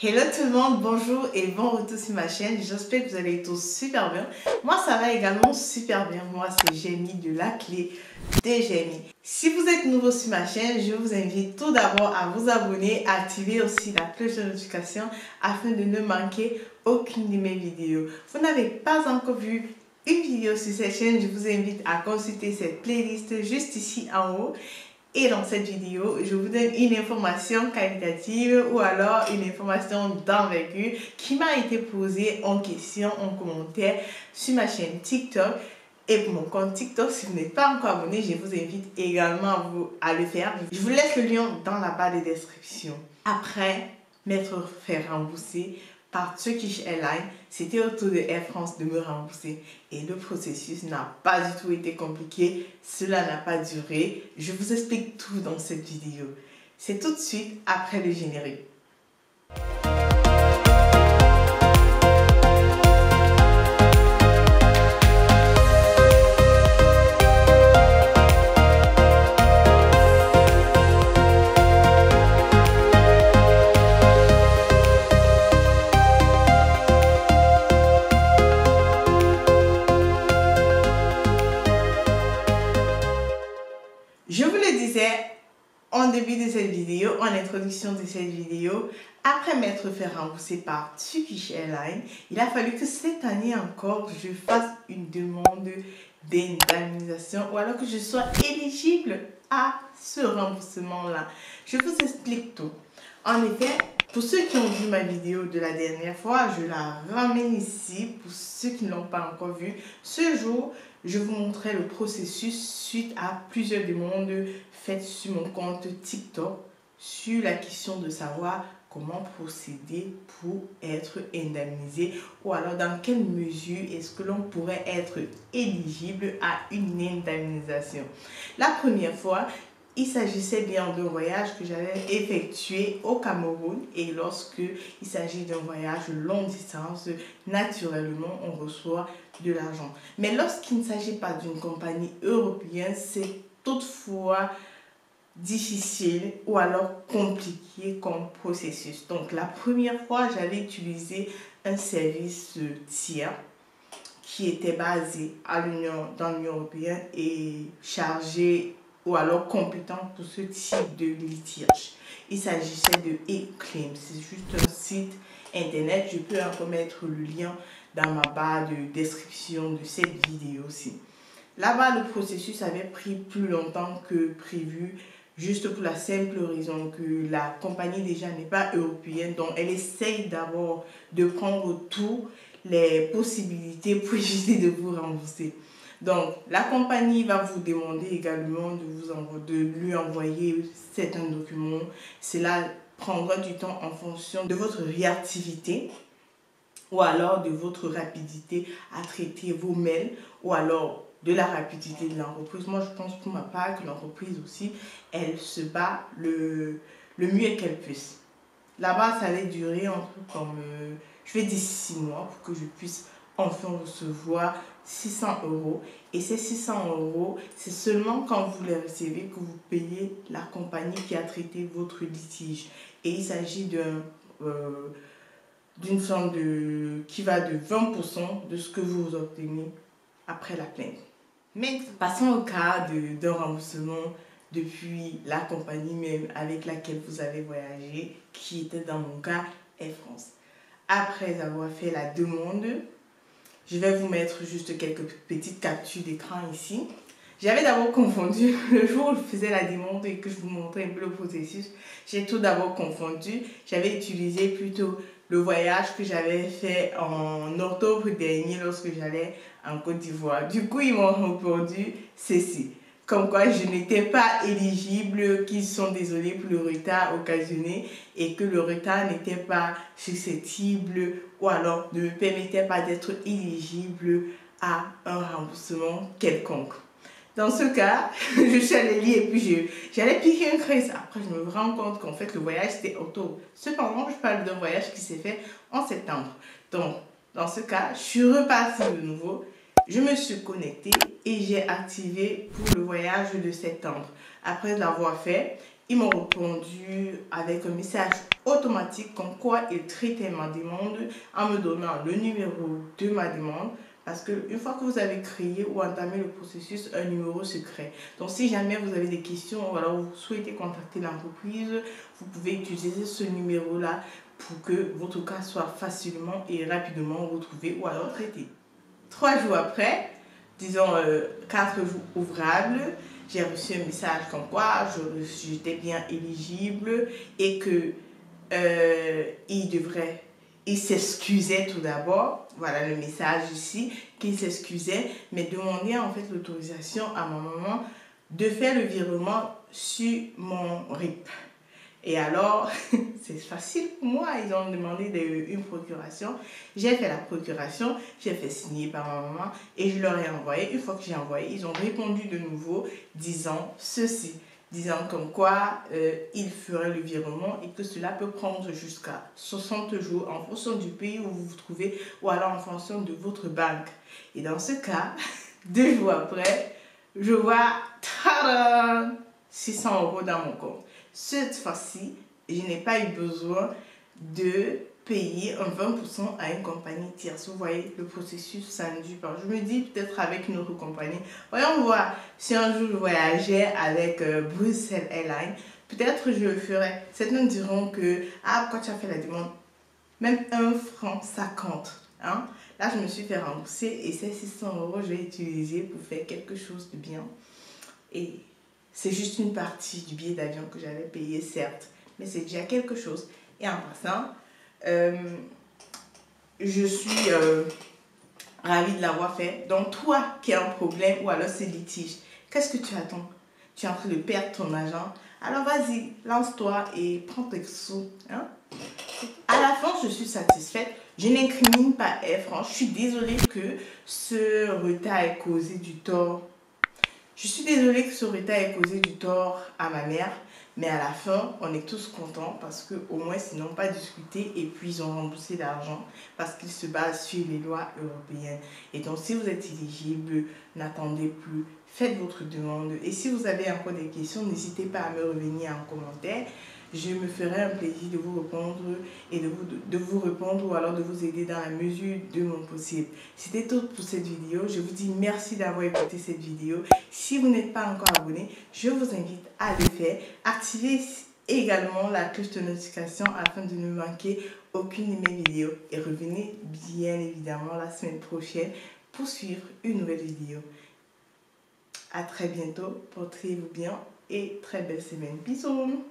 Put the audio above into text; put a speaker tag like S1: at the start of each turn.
S1: Hello tout le monde, bonjour et bon retour sur ma chaîne. J'espère que vous allez tous super bien. Moi ça va également super bien. Moi c'est Jamie de la clé de Jamie. Si vous êtes nouveau sur ma chaîne, je vous invite tout d'abord à vous abonner, à activer aussi la cloche de notification afin de ne manquer aucune de mes vidéos. Vous n'avez pas encore vu une vidéo sur cette chaîne, je vous invite à consulter cette playlist juste ici en haut. Et dans cette vidéo, je vous donne une information qualitative ou alors une information d'envergure qui m'a été posée en question, en commentaire sur ma chaîne TikTok. Et pour mon compte TikTok, si vous n'êtes pas encore abonné, je vous invite également à le faire. Je vous laisse le lien dans la barre de description. Après m'être fait rembourser par Turkish Airlines, c'était au tour de Air France de me rembourser. Et le processus n'a pas du tout été compliqué, cela n'a pas duré. Je vous explique tout dans cette vidéo. C'est tout de suite après le générique. Je vous le disais en début de cette vidéo, en introduction de cette vidéo, après m'être fait rembourser par Turkish Airlines, il a fallu que cette année encore, je fasse une demande d'indemnisation ou alors que je sois éligible à ce remboursement-là. Je vous explique tout. En effet, pour ceux qui ont vu ma vidéo de la dernière fois, je la ramène ici. Pour ceux qui ne l'ont pas encore vue, ce jour, je vous montrais le processus suite à plusieurs demandes faites sur mon compte TikTok sur la question de savoir comment procéder pour être indemnisé ou alors dans quelle mesure est-ce que l'on pourrait être éligible à une indemnisation. La première fois, il s'agissait bien d'un voyage que j'avais effectué au Cameroun et lorsque il s'agit d'un voyage longue distance, naturellement on reçoit de l'argent. Mais lorsqu'il ne s'agit pas d'une compagnie européenne, c'est toutefois difficile ou alors compliqué comme processus. Donc la première fois, j'avais utilisé un service tiers qui était basé dans l'Union européenne et chargé ou alors compétent pour ce type de litige. Il s'agissait de eClaim. C'est juste un site internet. Je peux encore mettre le lien dans ma barre de description de cette vidéo aussi. Là-bas, le processus avait pris plus longtemps que prévu, juste pour la simple raison que la compagnie déjà n'est pas européenne, donc elle essaye d'abord de prendre toutes les possibilités pour éviter de vous rembourser. Donc, la compagnie va vous demander également de lui envoyer certains documents. Cela prendra du temps en fonction de votre réactivité ou alors de votre rapidité à traiter vos mails ou alors de la rapidité de l'entreprise. Moi, je pense pour ma part que l'entreprise aussi, elle se bat le mieux qu'elle puisse. Là-bas, ça allait durer je vais dire 6 mois pour que je puisse enfin recevoir 600 €. Et ces 600 €, c'est seulement quand vous les recevez que vous payez la compagnie qui a traité votre litige. Et il s'agit d'une somme qui va de 20% de ce que vous obtenez après la plainte. Mais passons au cas d'un remboursement depuis la compagnie même avec laquelle vous avez voyagé, qui était dans mon cas Air France. Après avoir fait la demande, je vais vous mettre juste quelques petites captures d'écran ici. J'avais d'abord confondu, le jour où je faisais la demande et que je vous montrais un peu le processus, j'ai tout d'abord confondu. J'avais utilisé plutôt le voyage que j'avais fait en octobre dernier lorsque j'allais en Côte d'Ivoire. Du coup, ils m'ont répondu ceci. Comme quoi je n'étais pas éligible, qu'ils sont désolés pour le retard occasionné et que le retard n'était pas susceptible ou alors ne me permettait pas d'être éligible à un remboursement quelconque. Dans ce cas, je suis allée lire et puis j'allais piquer un crise. Après, je me rends compte qu'en fait, le voyage, c'était octobre. Cependant, je parle d'un voyage qui s'est fait en septembre. Donc, dans ce cas, je suis repartie de nouveau. Je me suis connectée et j'ai activé pour le voyage de septembre. Après l'avoir fait, ils m'ont répondu avec un message automatique comme quoi ils traitaient ma demande en me donnant le numéro de ma demande. Parce qu'une fois que vous avez créé ou entamé le processus, un numéro se crée. Donc si jamais vous avez des questions ou alors vous souhaitez contacter l'entreprise, vous pouvez utiliser ce numéro-là pour que votre cas soit facilement et rapidement retrouvé ou alors traité. 3 jours après, disons 4 jours ouvrables, j'ai reçu un message comme quoi j'étais bien éligible et que il s'excusait tout d'abord. Voilà le message ici, qu'il s'excusait, mais demandait en fait l'autorisation à ma maman de faire le virement sur mon RIP. Et alors, c'est facile pour moi. Ils ont demandé une procuration. J'ai fait la procuration, j'ai fait signer par ma maman et je leur ai envoyé. Une fois que j'ai envoyé, ils ont répondu de nouveau disant ceci. Disant comme quoi ils feraient le virement et que cela peut prendre jusqu'à 60 jours en fonction du pays où vous vous trouvez ou alors en fonction de votre banque. Et dans ce cas, 2 jours après, je vois 600 € dans mon compte. Cette fois-ci, je n'ai pas eu besoin de payer un 20% à une compagnie tierce. Vous voyez, le processus s'induit par. Je me dis peut-être avec une autre compagnie. Voyons voir si un jour je voyageais avec Bruxelles Airlines, peut-être je le ferais. Certains diront que, quand tu as fait la demande, même 1 franc, ça compte. Hein? Là, je me suis fait rembourser et ces 600 €, je vais utiliser pour faire quelque chose de bien. Et c'est juste une partie du billet d'avion que j'avais payé, certes, mais c'est déjà quelque chose. Et en passant, je suis ravie de l'avoir fait. Donc, toi qui as un problème ou alors c'est litige, qu'est-ce que tu attends? Tu es en train de perdre ton argent. Alors, vas-y, lance-toi et prends tes sous. Hein? À la fin, je suis satisfaite. Je n'incrimine pas Air France. Je suis désolée que ce retard ait causé du tort. Je suis désolée que ce retard ait causé du tort à ma mère, mais à la fin, on est tous contents parce qu'au moins, ils n'ont pas discuté et puis ils ont remboursé l'argent parce qu'ils se basent sur les lois européennes. Et donc, si vous êtes éligible, n'attendez plus, faites votre demande. Et si vous avez encore des questions, n'hésitez pas à me revenir en commentaire. Je me ferai un plaisir de vous répondre et de vous répondre ou alors de vous aider dans la mesure de mon possible. C'était tout pour cette vidéo. Je vous dis merci d'avoir écouté cette vidéo. Si vous n'êtes pas encore abonné, je vous invite à le faire. Activez également la cloche de notification afin de ne manquer aucune de mes vidéos. Et revenez bien évidemment la semaine prochaine pour suivre une nouvelle vidéo. À très bientôt. Portez-vous bien et très belle semaine. Bisous.